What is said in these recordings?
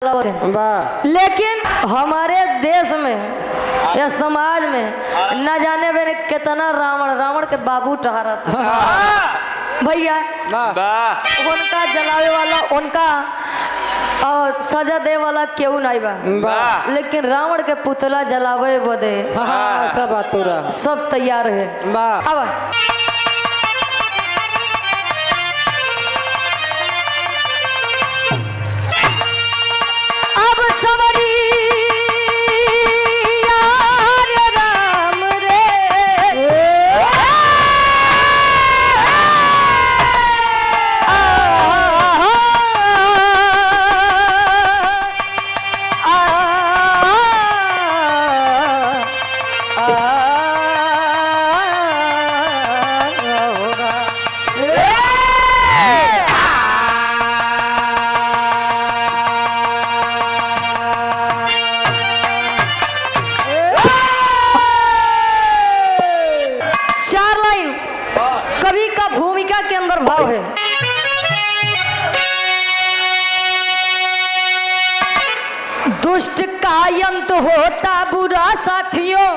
लेकिन हमारे देश में या समाज में न जाने मैंने कितना रावण के बाबू टहरा था भैया। उनका जलावे वाला उनका और सजा दे वाला क्यों नहीं बा, लेकिन रावण के पुतला जलावे बदे सब तैयार है। अब कवि का भूमिका के अंदर भाव है। दुष्ट का अंत होता बुरा साथियों,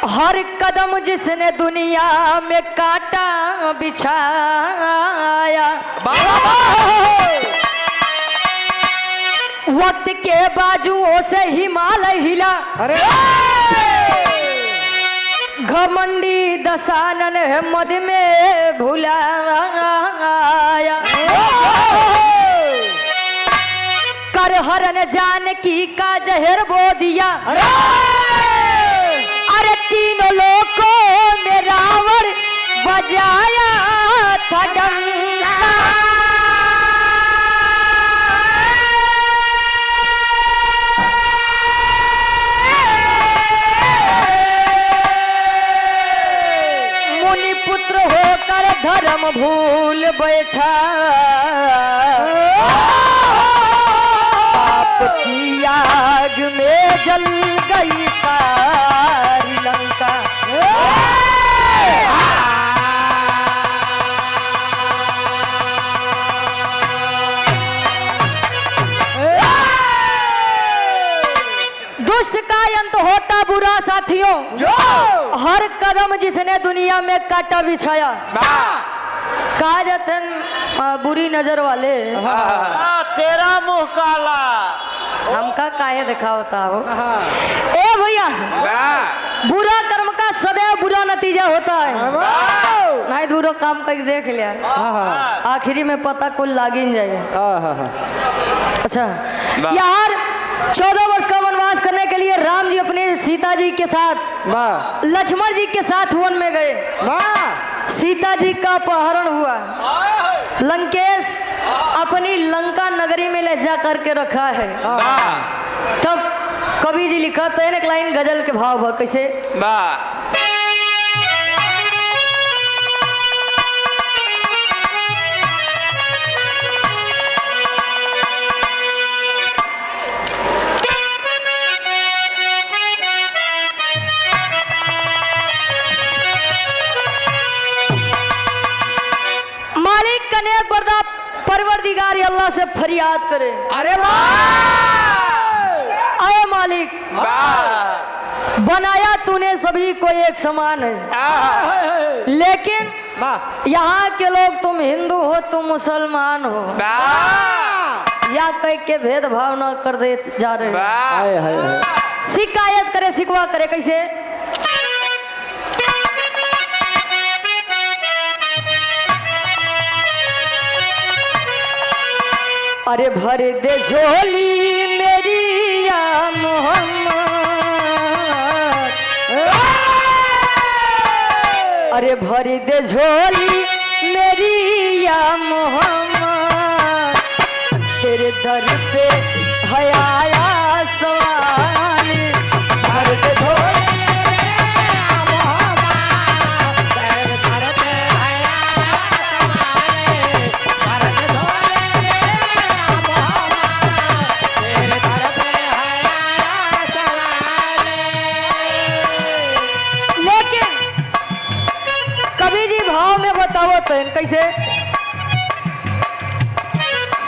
हर कदम जिसने दुनिया में काटा बिछाया, वक्त के बाजुओं से हिमालय हिला, घमंडी दशानन मद में भुलाया, कर हरन जानकी का जहर बो दिया, अरे तीनों लोगों में रावण बजाया था डंका। पुत्र होकर धर्म भूल बैठा, पाप की आग में जल गई सारी लंका। दुष्ट का अंत होता बुरा साथियों, हर कदम जिसने दुनिया में काटा बिछाया। कहा जाते हैं बुरी नजर वाले तेरा मुंह काला, हमका काहे देखा होता हो। ए भैया, बुरा कर्म का सदैव बुरा नतीजा होता है। नहीं दूरो काम कर देख लिया, आखिरी में पता कुल लागिन जाएगा। अच्छा, यार 14 वर्ष का वनवास करने के लिए राम जी अपने सीता जी के साथ लक्ष्मण जी के साथ वन में गए। सीता जी का अपहरण हुआ, लंकेश अपनी लंका नगरी में ले जा करके रखा है। तब कवि जी लिखा तो एक लाइन गजल के भाव कैसे, अनेक बर्दा परवरदिगार अल्लाह से फरियाद करे, अरे आए मालिक, बनाया तूने सभी को एक समान है, लेकिन यहाँ के लोग तुम हिंदू हो तुम मुसलमान हो या कह के भेदभाव न कर दे जा रहे। शिकायत करे, शिकवा करे कैसे, अरे भर दे झोली मेरी या मोहम्मद, अरे भर दे झोली मेरी या मोहम्मद, तेरे दर पे है आया सवाल, भर दे झोली कैसे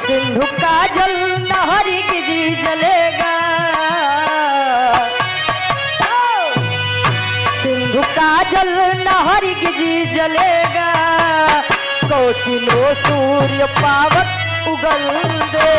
सिंधु का जल नहरी की जी जलेगा, सिंधु का जल नहरी की जी जलेगा, कोटिनो सूर्य पावक उगल दे।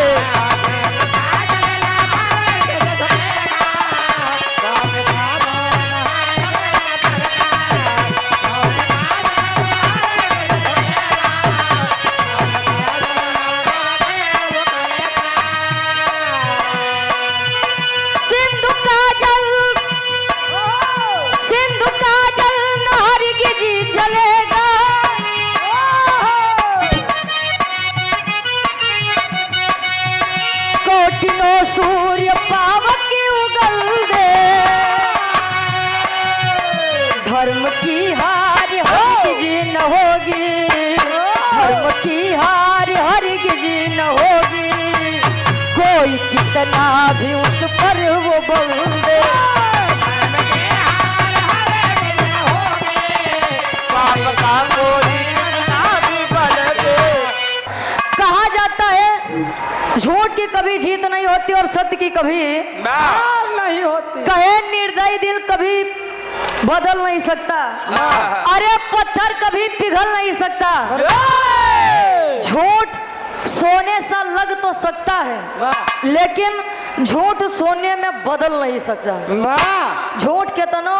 सूर्य पावक उगल दे, धर्म की हार हर जी न होगी, धर्म की हार हर जी न होगी, कोई कितना भी उस पर वो बल दे। कहा जाता है झूठ की कभी जीत नहीं होती और सत्य की कभी नहीं होती। कहे निर्दयी दिल कभी बदल नहीं सकता, अरे पत्थर कभी पिघल नहीं सकता। झूठ सोने सा लग तो सकता है, लेकिन झूठ सोने में बदल नहीं सकता। झूठ कितनो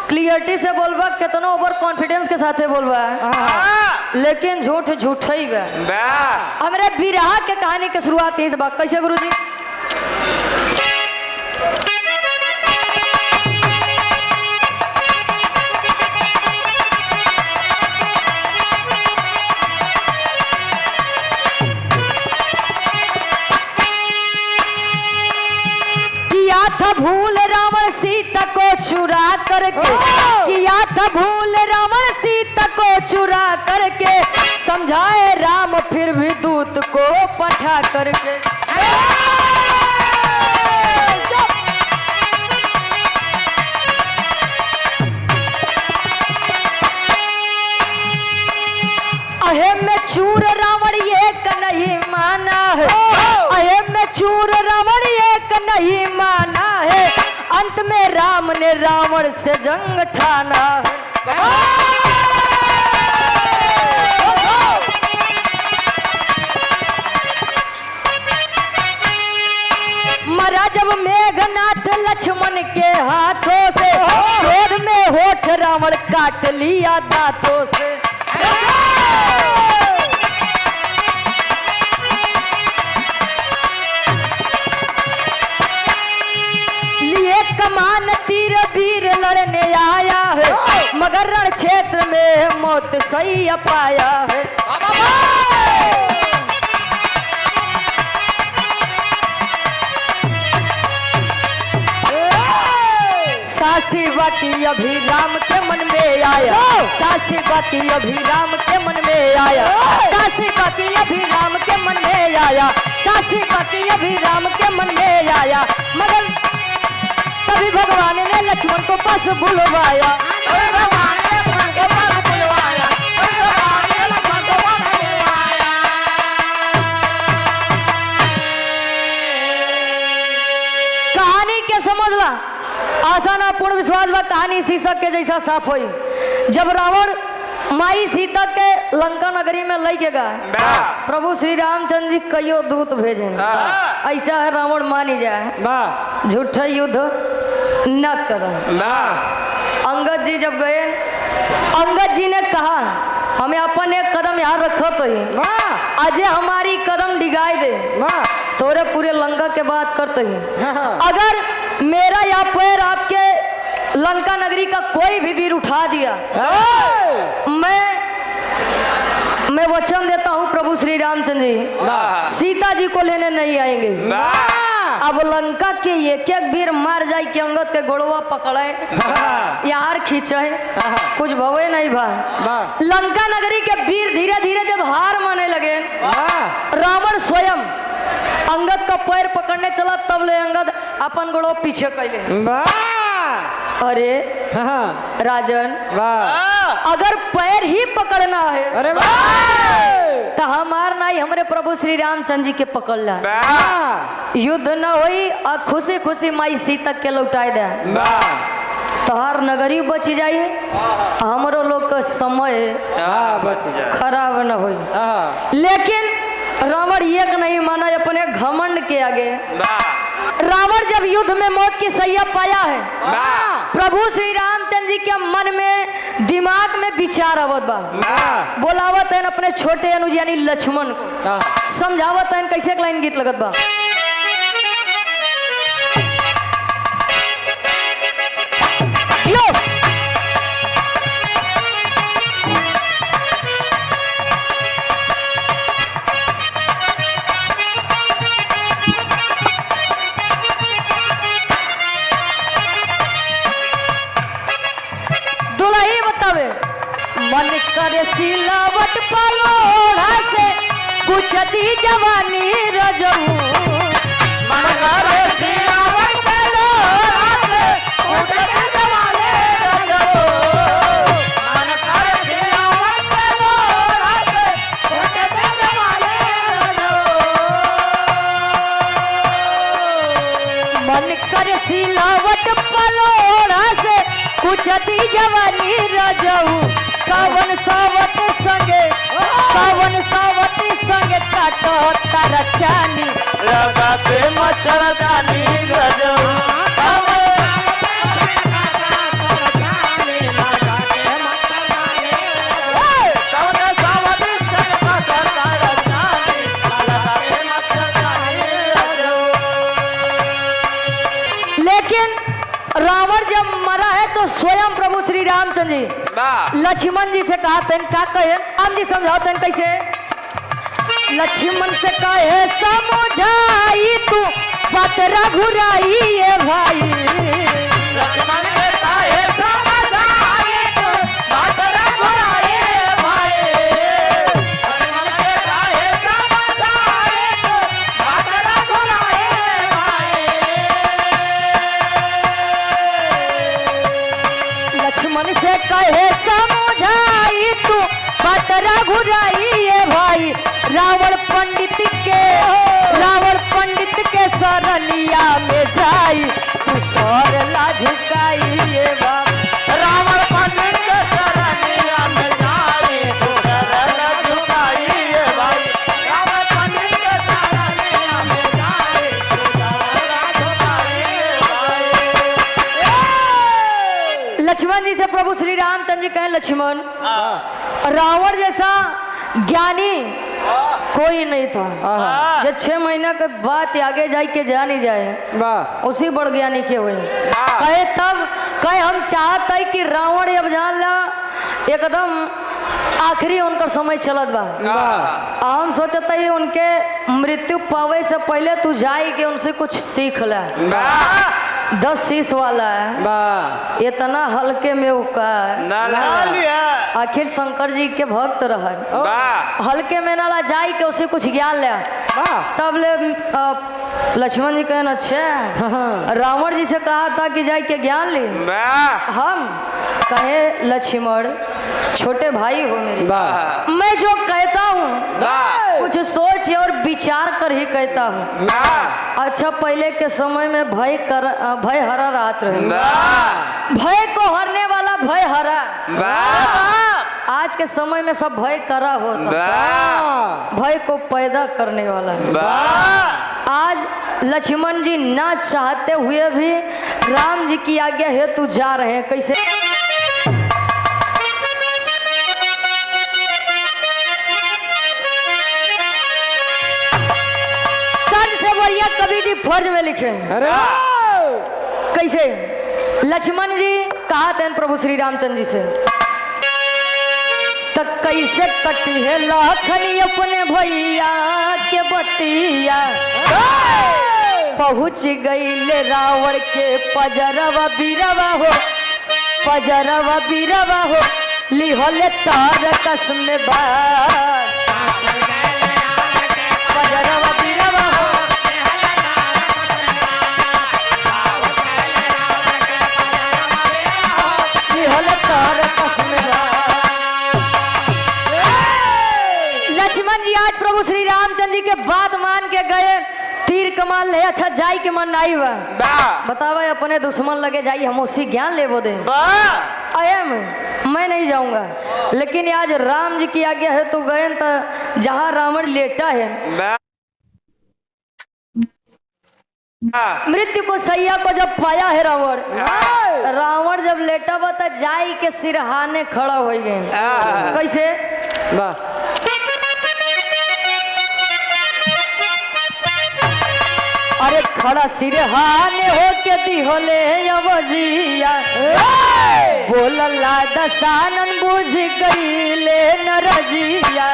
क्लियरिटी से बोलबा, कितनो ओवर कॉन्फिडेंस के साथ बोलबा, लेकिन झूठ झूठ ही बा। हमारे बिरहा के कहानी की शुरुआत यही से बा। कैसे गुरुजी? किया था भूल रावण सीता को चुरा करके, किया था भूल रावण सीता को चुरा करके, समझाए राम फिर भी दूत को पठा करके। अहे में चूर रावण एक नहीं माना है, अहे में चूर रावण एक नहीं माना है, अंत में राम ने रावण से जंग ठाना है। मरा जब मेघनाथ लक्ष्मण के हाथों से, क्रोध में होठ रावण काट लिया दांतों से। लिए कमान तीर वीर लड़ने आया है, मगर रण क्षेत्र में मौत सही पाया है। शास्त्री बाकी अभी राम के मन में आया, शास्त्री बाकी अभी राम के मन में आया, शास्त्री बाकी अभी राम के मन में आया, शास्त्री बाकी अभी राम के मन में आया, मगर तभी भगवान ने लक्ष्मण को पास बुलवाया। कहानी के समझला आसान पूर्ण विश्वास बा, कहानी शीशक के जैसा साफ हुई। जब रावण माई सीता के लंका नगरी में ले गया, प्रभु श्री रामचंद्र जी कईयो दूत भेजे, ऐसा है रावण मानी जाए, झूठा युद्ध न कर। अंगद जी जब गए, अंगद जी ने कहा हमें अपन एक कदम यहाँ रखो तो ही, अजय हमारी कदम डिगाई दे, तोरे पूरे लंका के बात करते ही, अगर मेरा या पैर आपके लंका नगरी का कोई भी वीर उठा दिया, मैं वचन देता हूँ प्रभु श्री रामचंद्र जी सीता जी को लेने नहीं आएंगे। अब लंका के एक एक वीर मार जाए कि अंगद के गोड़वा पकड़े, यार खींचे, कुछ भवे नहीं भा। लंका नगरी के वीर धीरे धीरे जब हार माने लगे, रावण स्वयं अंगद का पैर पकड़ने चला, तब ले अंगद अपन गोड़वा पीछे कैले। अरे राजन, अगर पैर ही पकड़ना है तो कहा मार नहीं हमरे प्रभु श्री रामचंद्र जी के पकड़ ला युद्ध न होई और खुशी खुशी माई सीता के लौटाए दे तोहार नगरी बच जाइए हमरो लोग का समय खराब न होई। लेकिन रावण एक नहीं माना अपने घमंड के आगे। रावण जब युद्ध में मौत की सैया पाया है प्रभु श्री रामचंद्र जी के मन में दिमाग में विचार आवत बा बोलावत है अपने छोटे अनुज यानी लक्ष्मण को समझावत है कैसे लाइन गीत लगत बा। मन करे सिलावट पलोड़ा से कुचती जवानी रजऊ मन करे सिलावट पलोड़ा से कुचती जवानी रजऊ मन करे सिलावट पलोड़ा से कुचती जवानी रजऊ मन करे सिलावट पलोड़ा से कुचती जवानी रजऊ कावन सावती संगे काटो तारा चानी लगा पे मच्छरदानी गजो लेकिन रावण जब मरा है तो स्वयं प्रभु श्री रामचंद्र जी लक्ष्मण जी से कहा तेन का कहे राम जी समझाओ तेन कैसे लक्ष्मण से कहे समझाई तू बात रघुराई ये भाई लक्ष्मण से कहे समझाई तू बात रघुराई ये भाई लक्ष्मण से कहे समझाई तू बात रघुराई ये भाई लक्ष्मण से कहे समझाई तू बात रघुराई ये भाई रावण पंडित के सरनिया में जाई तू सर ला झुकाई ये बाप रावण पंडित के सरनिया में जाई तू सर ला झुकाई ये भाई रावण पंडित के सरनिया में जाई तू सर ला झुकाई ये भाई। लक्ष्मण जी से प्रभु श्री रामचंद्र जी कहे लक्ष्मण रावण जैसा ज्ञानी कोई नहीं था। जब 6 महीना के बाद आगे जाए के जा नहीं जाए उसी बड़ ज्ञानी के हुए कहे तब कहे हम चाहते है कि रावण अब जान ला एकदम आखिरी उनका समय चलत बा हम सोचते ही उनके मृत्यु पावे से पहले तू जाए के उनसे कुछ सीख ला 10 शीश वाला है इतना हल्के में उकार आखिर शंकर जी के भक्त रहन हल्के में नाला जाई के उसे कुछ ज्ञान ले तब ले लक्ष्मण जी कहना अच्छा रावण जी से कहा था कि जाए के ज्ञान ले हम कहे लक्ष्मण छोटे भाई हो मेरे मैं जो कहता हूँ कुछ सोच और विचार कर ही कहता हूँ। अच्छा पहले के समय में भय हरा रात रहे भय को हरने वाला भय हरा आज के समय में सब भय करा होता भय को पैदा करने वाला आज लक्ष्मण जी ना चाहते हुए भी राम जी की आज्ञा हेतु जा रहे हैं कैसे बढ़िया कवि जी फर्ज में लिखे अरे कैसे लक्ष्मण जी कहा थे प्रभु श्री रामचंद्र जी से तक कैसे कटी है लाखनी अपने भैया के बतिया पहुंच गई ले रावण के पजरवा बीरवा हो लिहले तार कसम बार पजरवा बीरवा हो लिहले तार कसम बार। लक्ष्मण जी तीर कमान ले अच्छा जाई के मन नहीं बा बतावा अपने दुश्मन लगे जाई हम उसी ज्ञान लेबो दे आया मैं नहीं जाऊंगा लेकिन आज राम जी की आज्ञा है तो गए तो जहाँ रावण लेटा है मृत्यु को सैया को जब पाया है रावण जब लेटा हुआ था जाई के सिरहाने खड़ा हो गए कैसे अरे खड़ा सिरहाने हो के दिहोले अवजिया बोलला दसानन बुझ गई ले नरजिया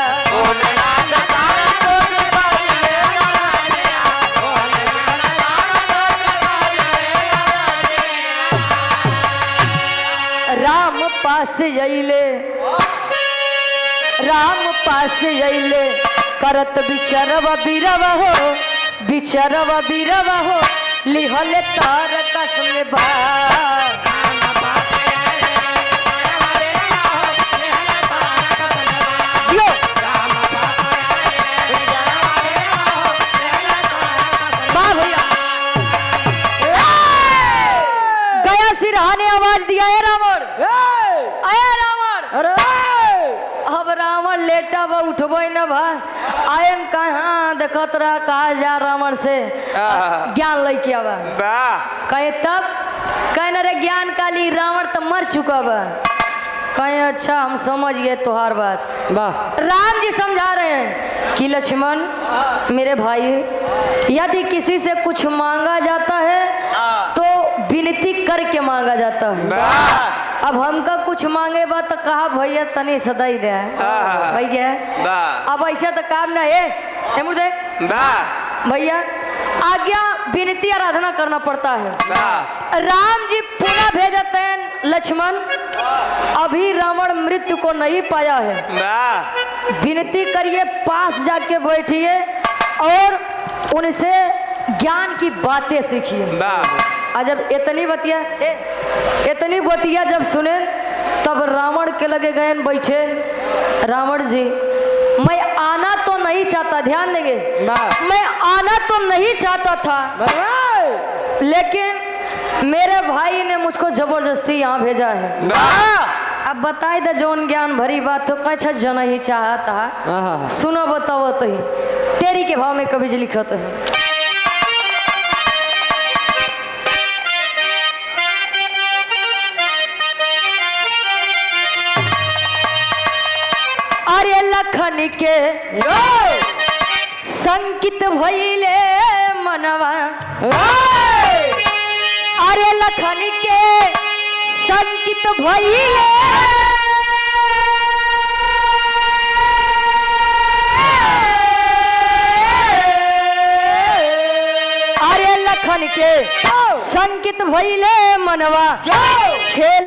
राम पास अइले करत बिचरवा बिरवा हो लिहले तार कसम बा गया सिरहाने आवाज दिया है रावण आया रावण अब रावण लेटा बा उठबो न भा आयन कहाँ देखत रहा कहा जा रावण से ज्ञान लेके आवा कहे तब कहे रे ज्ञान काली रावण तो मर चुका बा कहे अच्छा हम समझ गए तुहार बात राम जी समझा रहे हैं कि लक्ष्मण मेरे भाई यदि किसी से कुछ मांगा जाता है तो विनती करके मांगा जाता है अब हमका कुछ मांगे बा तो कहा भैया तनी सदाई दे भैया अब ऐसा तो काम ना है मुझे भैया आज्ञा विनती आराधना करना पड़ता है राम जी पुनः भेजते हैं लक्ष्मण अभी रावण मृत्यु को नहीं पाया है विनती करिए पास जाके बैठिए और उनसे ज्ञान की बातें सीखिए जब इतनी बतिया जब सुने तब रावण के लगे गए बैठे रावण जी मैं आना तो नहीं चाहता ध्यान देंगे मैं आना तो नहीं चाहता था लेकिन मेरे भाई ने मुझको जबरदस्ती यहाँ भेजा है अब बताए दे जौन ज्ञान भरी बात तो कैसा जना ही चाहता सुनो बताओ तो ही तेरी के भाव में कभी लिखत है अरे लखन के संकित भइले मनवा अरे लखन के संकित भइले अरे लखन के संकित भइले मनवा खेल